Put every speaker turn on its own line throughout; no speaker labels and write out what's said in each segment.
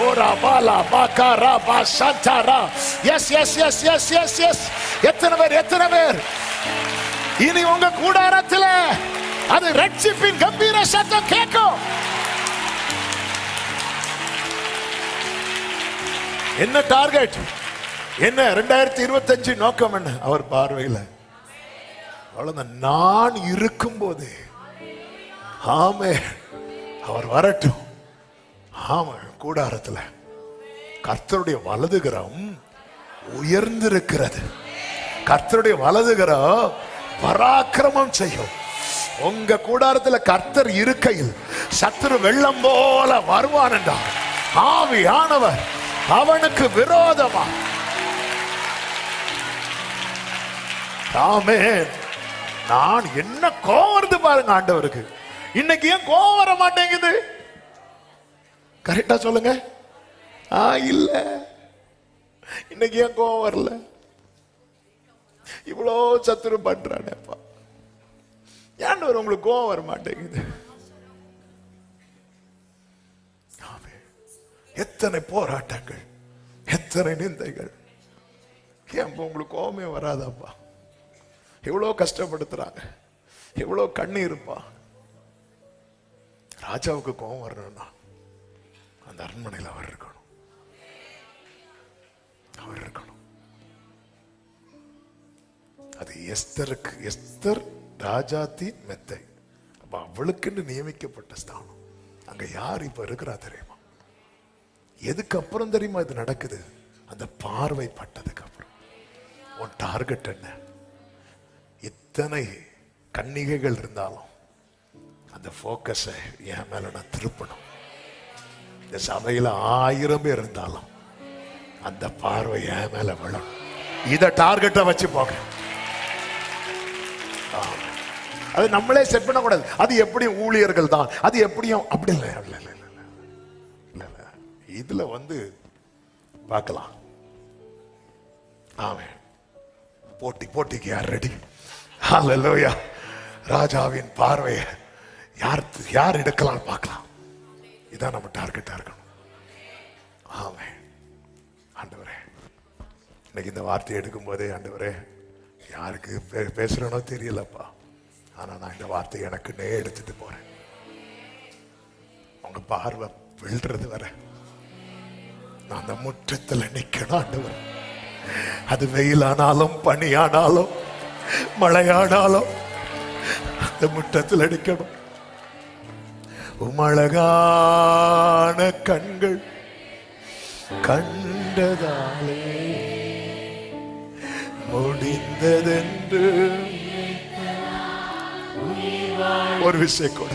ஓரா பாலா பாக்காரா பாசாட்டாரா. Yes yes yes yes yes yes. எத்தனை பேர் இனி உங்க கூடாரத்தில் அது ரட்சிப்பின் கம்பீர சத்தம் கேட்கும். என்ன டார்கெட்? என்ன 2025 நோக்கம்? என்ன அவர் பார்வையில் அவ்வளவுதான். நான் இருக்கும் போது ஆமே அவர் வரட்டும். ஆமா, கூடாரத்தில் கர்த்தருடைய வலதுகரம் உயர்ந்திருக்கிறது. கர்த்தருடைய வலதுகரம் பராக்கிரமம் செய்யும். உங்க கூடாரத்தில் கர்த்தர் இருக்கையில் சத்துரு வெள்ளம் போல வருவான் என்றார். ஆவியானவர் அவனுக்கு விரோதமா. ஆமென். நான் என்ன கோவம் வருது பாருங்க ஆண்டவருக்கு. இன்னைக்கு ஏன் கோவம் வர மாட்டேங்குது? கரெக்டா சொல்லுங்க. இல்ல, இன்னைக்கு ஏன் கோவம் வரல? இவ்வளோ சத்துரு பண்றானேப்பா, ஏன் உங்களுக்கு கோவம் வர மாட்டேங்குது? எத்தனை போராட்டங்கள், எத்தனை நிந்தைகள், ஏன் உங்களுக்கு கோவமே வராதாப்பா? எவ்வளோ கஷ்டப்படுத்துறாங்க, எவ்வளோ கண்ணீருப்பா. ராஜாவுக்கு கோவம் வரணும்னா அந்த அரண்மனையில் அவர் இருக்கணும். அவர் இருக்கணும். அது எஸ்தருக்கு, எஸ்தர் ராஜாத்தி மெத்தை, அப்ப அவளுக்குன்னு நியமிக்கப்பட்ட ஸ்தானம். அங்க யார் இப்ப இருக்கிறா தெரியுமா? எதுக்கு அப்புறம் தெரியுமா இது நடக்குது? அந்த பார்வை பட்டதுக்கு அப்புறம். உன் டார்கெட் என்ன? இத்தனை கன்னிகைகள் இருந்தாலும் அந்த போக்கஸை என் மேல நான் திருப்பணும். இந்த சபையில 1000 பேர் இருந்தாலும் அந்த பார்வை என் மேல விழணும். இத டார்கெட்டை வச்சு போக. அது நம்மளே செட் பண்ண கூடாது. அது எப்படி ஊழியர்கள் தான், அது எப்படியும் அப்படி இல்லை. இதுல பார்க்கலாம். ஆமென். போட்டிக்கு யார் ரெடி? ஹல்லேலூயா. ராஜாவின் பார்வையை யார் எடுக்கலாம் பார்க்கலாம். இதான் நம்ம டார்கெட்டா இருக்கணும். ஆமென். ஆண்டவரே, இன்னைக்கு இந்த வார்த்தையை எடுக்கும் போதே ஆண்டவரே, யாருக்கு பேசுறனோ தெரியலப்பா, ஆனா நான் இந்த வார்த்தையை எனக்குன்னே எடுத்துட்டு போறேன். உங்க பார்வை விழுறது வர நான் அந்த முற்றத்தில் நிக்கணும் ஆண்டவர். அது வெயிலானாலும் பனியானாலும் மழையானாலும் அந்த முற்றத்தில் நிக்கணும். உமழகான கண்கள் கண்டதாலே முடிந்ததென்று ஒரு விஷயம் கூட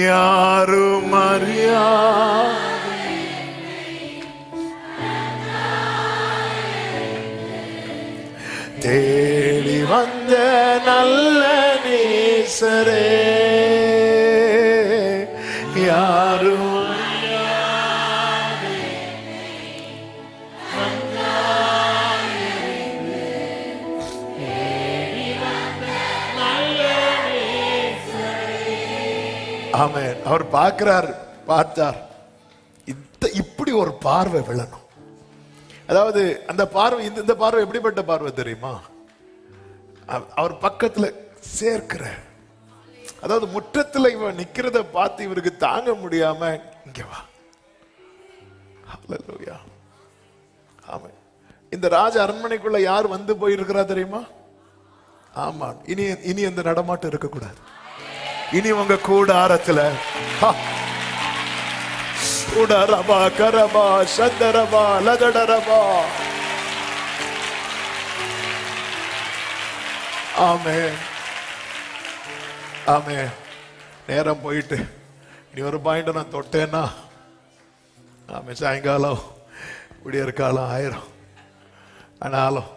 யாரும் அறியா தேடி வந்த நல்ல நேசரே, யாரும் ஆமென். அவர் பார்த்தார். இப்படி ஒரு பார்வை விழணும். அதாவது அந்த பார்வை, இந்த பார்வை எப்படிப்பட்ட பார்வை தெரியுமா? அவர் பக்கத்துல சேர்க்கிற, அதாவது முற்றத்துல இவன் நிக்கிறத பார்த்து இவருக்கு தாங்க முடியாம இங்க வா. ஹல்லேலூயா. ஆமென். இந்த ராஜ அரண்மனைக்குள்ள யார் வந்து போயிருக்கிறா தெரியுமா? ஆமா. இனி அந்த நடமாட்டம் இருக்கக்கூடாது. இனி உங்க கூடாரத்துல உடரபா கரபா சந்தரபா லதடரபா. ஆமென். ஆமென். நேரம் போயிட்டு இனி ஒரு பாயிண்ட் நான் தொட்டேன்னா ஆமென், சாயங்காலம் விடியற்காலம் ஆயிரும். ஆனாலும்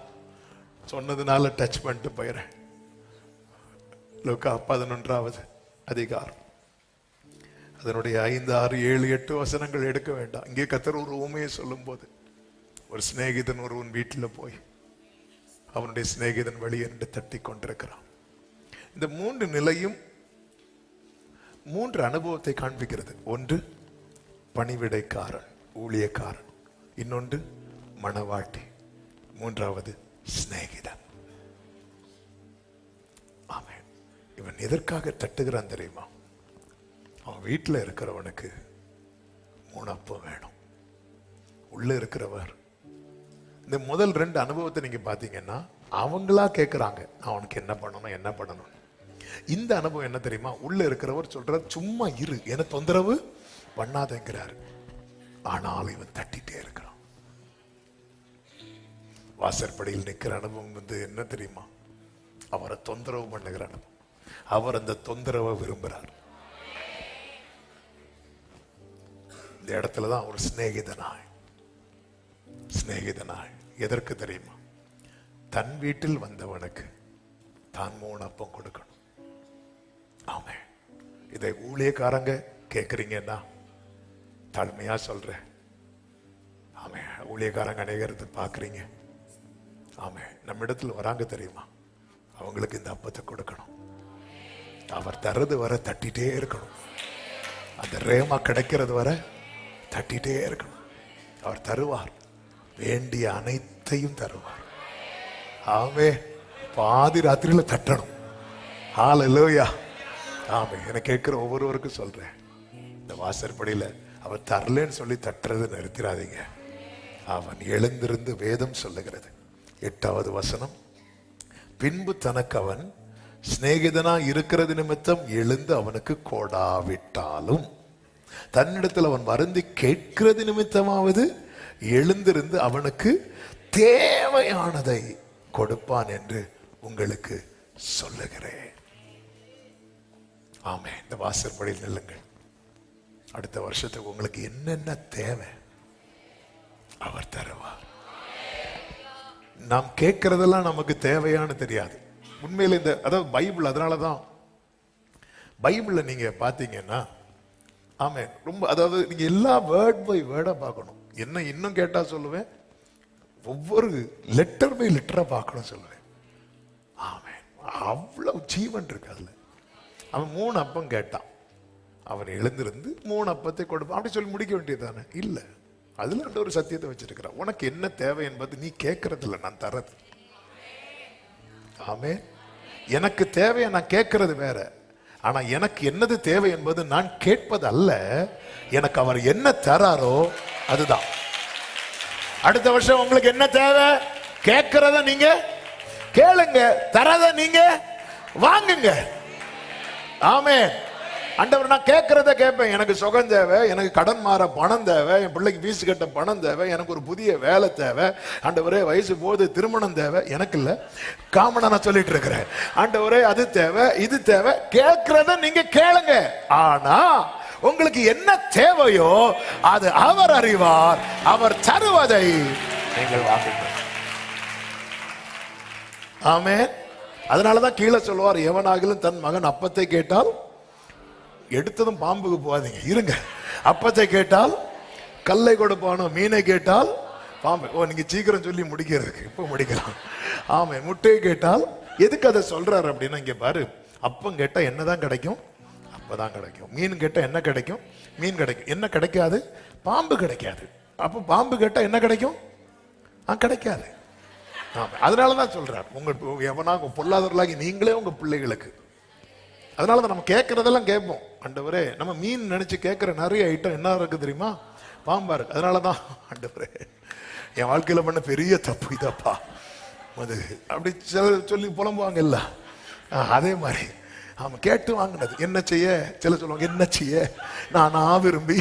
சொன்னதுனால டச் பண்ணிட்டு போயிறேன். லூக்கா 11வது அதிகாரம் அதனுடைய 5, 6, 7, 8 வசனங்கள் எடுக்க வேண்டாம். இங்கே கர்த்தர் ஒரு உவமையை சொல்லும் போது, ஒரு சிநேகிதன் ஒருவன் வீட்டில் போய் அவனுடைய சிநேகிதன் வெளியே நின்று தட்டி கொண்டிருக்கிறான். இந்த 3 நிலையும் 3 அனுபவத்தை காண்பிக்கிறது. ஒன்று, பணிவிடைக்காரன். ஊழியக்காரன், இன்னொன்று மணவாட்டி, மூன்றாவது சிநேகிதன். ஆமென். இவன் எதற்காக தட்டுகிறான் தெரியுமா? அவன் வீட்டில் இருக்கிறவனுக்கு 3 அப்பம் வேணும். உள்ள இருக்கிறவர் இந்த முதல் 2 அனுபவத்தை நீங்க பாத்தீங்கன்னா அவங்களா கேட்கிறாங்க அவனுக்கு என்ன பண்ணணும். இந்த அனுபவம் என்ன தெரியுமா? உள்ள இருக்கிறவர் சொல்ற சும்மா இரு, என்ன தொந்தரவு பண்ணாதேங்கிறார். ஆனால் இவன் தட்டிட்டே இருக்கிறான். வாசற்படியில் நிற்கிற அனுபவம் என்ன தெரியுமா? அவரை தொந்தரவு பண்ணுகிற அனுபவம். அவர் அந்த தொந்தரவை விரும்புகிறார். இந்த இடத்துலதான் ஒரு சிநேகிதனாய் எதற்கு தெரியுமா? தன் வீட்டில் வந்தவனுக்கு தான் 3 அப்பம் கொடுக்கணும். ஆமே. இதை ஊழியக்காரங்க கேட்கறீங்கன்னா தாழ்மையா சொல்றேன். ஆமே. ஊழியக்காரங்க அநேகத்தை பாக்குறீங்க. ஆமே. நம்ம இடத்துல வராங்க தெரியுமா? அவங்களுக்கு இந்த அப்பத்தை கொடுக்கணும். அவர் தர்றது வர தட்டிட்டே இருக்கணும். அந்த ரேமா கிடைக்கிறது வர தட்டிட்டே இருக்கணும். அவர் தருவார், வேண்டிய அனைத்தையும் தருவார். ஆமே. பாதி ராத்திரியில தட்டணும். ஹல்லேலூயா. ஆமே. எனக்கு கேட்கிற ஒவ்வொருவருக்கும் சொல்றேன், இந்த வாசற்படியில அவர் தரலன்னு சொல்லி தட்டுறது நிறுத்திடாதீங்க. அவன் எழுந்திருந்து வேதம் சொல்லுகிறது 8வது வசனம், பின்பு தனக்கு அவன் சிநேகிதனா இருக்கிறது நிமித்தம் எழுந்து அவனுக்கு கொடாவிட்டாலும் தன்னிடத்தில் அவன் வருந்தி கேட்கிறது நிமித்தமாவது எழுந்திருந்து அவனுக்கு தேவையானதை கொடுப்பான் என்று உங்களுக்கு சொல்லுகிறேன். ஆமே. இந்த வாசற்படியில் நில்லுங்கள். அடுத்த வருஷத்துக்கு உங்களுக்கு என்னென்ன தேவை அவர் தருவார். நாம் கேட்கறதெல்லாம் நமக்கு தேவையானு தெரியாது உண்மையில. இந்த அதாவது பைபிள், அதனாலதான் பைபிள்ல நீங்க பாத்தீங்கன்னா ஆமே ரொம்ப, அதாவது நீங்க எல்லா வேர்ட் பை வேர்டா பார்க்கணும். என்ன இன்னும் கேட்டா சொல்லுவேன், ஒவ்வொரு லெட்டர் பை லெட்டரா பார்க்கணும் சொல்லுவேன். ஆமே. அவ்வளவு ஜீவன் இருக்கு அதுல. அவன் 3 அப்பம் கேட்டான், அவன் எழுந்திருந்து 3 அப்பத்தை கொடுப்பான். அப்படி சொல்லி முடிக்க வேண்டியதானே? இல்ல, அதுல ஒரு சத்தியத்தை வச்சிருக்கிறான். உனக்கு என்ன தேவை என்பது நீ கேட்கறது இல்லை, நான் தரது. ஆமே. எனக்கு தேவையை நான் கேட்கறது வேற. ஆனா எனக்கு என்னது தேவை என்பது நான் கேட்பது அல்ல, எனக்கு அவர் என்ன தராரோ அதுதான். அடுத்த வருஷம் உங்களுக்கு என்ன தேவை கேட்கறத நீங்க கேளுங்க, தரத நீங்க வாங்குங்க. ஆமே. ஆண்டவர், நான் கேட்கறத கேட்பேன். எனக்கு சுகம் தேவை, எனக்கு கடன் மாற பணம் தேவை, என் பிள்ளைக்கு ஃபீஸ் கட்ட பணம் தேவை, எனக்கு ஒரு புதிய வேலை தேவை, ஆண்டவரே வயசு போது திருமணம் தேவை. எனக்கு இல்ல, காமனா நான் சொல்லிட்டு இருக்கிறேன். ஆண்டவரே அது தேவை, இது தேவை. கேட்கறத நீங்க கேளுங்க. ஆனா உங்களுக்கு என்ன தேவையோ அது அவர் அறிவார். அவர் தருவதை நீங்கள் வாங்குங்கள். ஆமே. அதனாலதான் கீழே சொல்லுவார், எவனாகிலும் தன் மகன் அப்பத்தை கேட்டால் எடுத்ததும் பாம்புக்கு போகாதீங்க, இருங்க. அப்பத்தை கேட்டால் கல்லை கொடுப்பானோ, மீனை கேட்டால் பாம்பு. ஓ, நீங்க சீக்கிரம் சொல்லி முடிக்கிறதுக்கு இப்ப முடிக்கலாம். ஆமா. முட்டையை கேட்டால் எதுக்கு அதை சொல்றாரு அப்படின்னா, இங்க பாரு, அப்பம் கேட்டா என்னதான் கிடைக்கும்? அப்பதான் கிடைக்கும். மீன் கேட்டா என்ன கிடைக்கும்? மீன் கிடைக்கும். என்ன கிடைக்காது? பாம்பு கிடைக்காது. அப்ப பாம்பு கேட்டா என்ன கிடைக்கும்? கிடைக்காது. அதனாலதான் சொல்றாரு, உங்க எவனாக பொல்லாதவர்களாகி நீங்களே உங்க பிள்ளைகளுக்கு. அதனாலதான் நம்ம கேட்கறதெல்லாம் கேட்போம். ஆண்டவரே, நம்ம மீன் நினைச்சு கேட்கிற நிறைய ஐட்டம் என்ன இருக்கு தெரியுமா? பாம்பா இருக்கு. அதனாலதான் ஆண்டவரே, என் வாழ்க்கையில பண்ண பெரிய தப்பு இதப்பா அது அப்படி சொல்லி புலம்புவாங்க இல்ல, அதே மாதிரி அவன் கேட்டு வாங்கினது. என்ன செய்ய? சில சொல்லுவாங்க, என்ன செய்ய நானா விரும்பி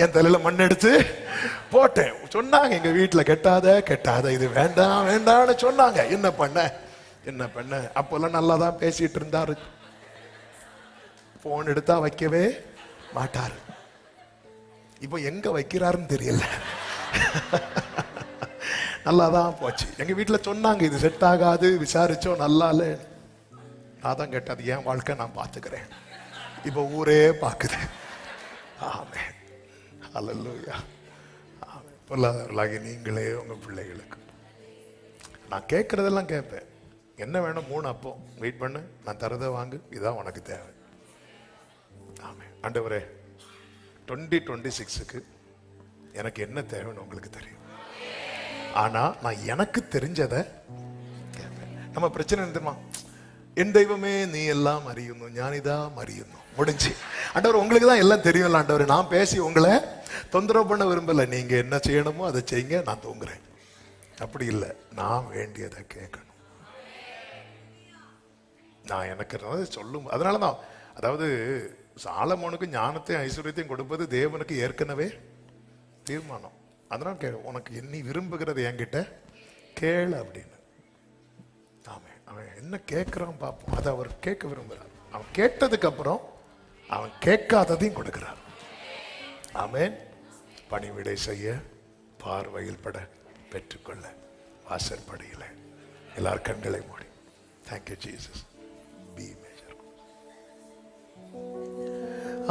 என் தலையில மண் எடுத்து போட்டேன். சொன்னாங்க எங்க வீட்டுல, கெட்டாத இது வேண்டாம் வேண்டாம்னு சொன்னாங்க. என்ன பண்ண அப்பெல்லாம் நல்லாதான் பேசிட்டு இருந்தாரு. போன் எடுத்தா வைக்கவே மாட்டாரு. இப்ப எங்க வைக்கிறாருன்னு தெரியல. நல்லாதான் போச்சு. எங்க வீட்டுல சொன்னாங்க இது செட் ஆகாது, விசாரிச்சோம், நல்லா இல்ல. நான் தான் கேட்டது, என் வாழ்க்கை நான் பாத்துக்கிறேன். இப்ப ஊரே பாக்குது. ஆமே. அல்லேலூயா. ஆமே. பொல்லாதவர்களாகி நீங்களே உங்க பிள்ளைகளுக்கு. நான் கேட்கறதெல்லாம் கேட்பேன். என்ன வேணும்? 3 அப்பம். வெயிட் பண்ணு, நான் தரதை வாங்கு, இதான் உனக்கு தேவை. ஆமே. ஆண்டவரே, 2026க்கு எனக்கு என்ன தேவைன்னு உங்களுக்கு தெரியும். ஆனா நான் எனக்கு தெரிஞ்சதை கேட்பேன். நம்ம பிரச்சனை தெரியுமா? என் தெய்வமே நீ எல்லாம் அறியுന്നു, ஞானிதா அறியுന്നു, முடிஞ்சு. ஆண்டவர் உங்களுக்கு தான் எல்லாம் தெரியும்ல ஆண்டவர், நான் பேசி உங்களை தொந்தரவு பண்ண விரும்பல. நீங்க என்ன செய்யணுமோ அதை செய்யுங்க, நான் தூங்குறேன். அப்படி இல்லை, நான் வேண்டியதை கேட்கணும். நான் எனக்கு சொல்லும். அதனாலதான் அதாவது சாலமோனுக்கு ஞானத்தையும் ஐஸ்வர்யத்தையும் கொடுப்பது தேவனுக்கு ஏற்கனவே தீர்மானம். அதனால உனக்கு நீ விரும்புகிறது என்கிட்ட கேளு அப்படின்னு. ஆமே, அவன் என்ன கேட்கிறான் பார்ப்போம். அதை அவர் கேட்க விரும்புகிறார். அவன் கேட்டதுக்கு அப்புறம் அவன் கேட்காததையும் கொடுக்கிறார். ஆமேன். பணிவிடை செய்ய, பார்வையில் பட, பெற்றுக்கொள்ள வாசல் படியில. எல்லார் கண்களை மூடி. Thank you Jesus. B major.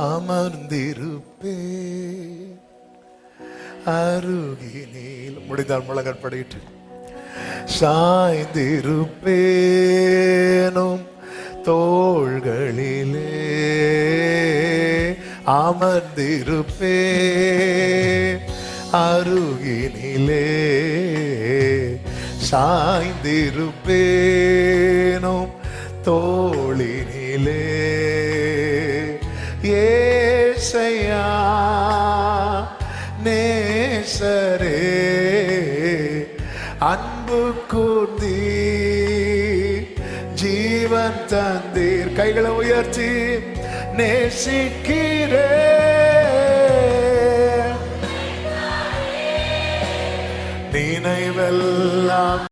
அமர்ந்திருப்பே அருகினில், முடிந்தால் முழங்கற் படிட்டு. சாய்ந்திருப்பேனும் தோள்களிலே, அமர்ந்திருப்பே அருகினிலே, சாய்ந்திருப்பேனும் தோளினிலே. ஏசையா நேசரே, அன்பு கூர்ந்தீர், ஜீவன் தந்தீர். கைகளை உயர்த்தி நேசிக்கிறே, நினைவெல்லாம்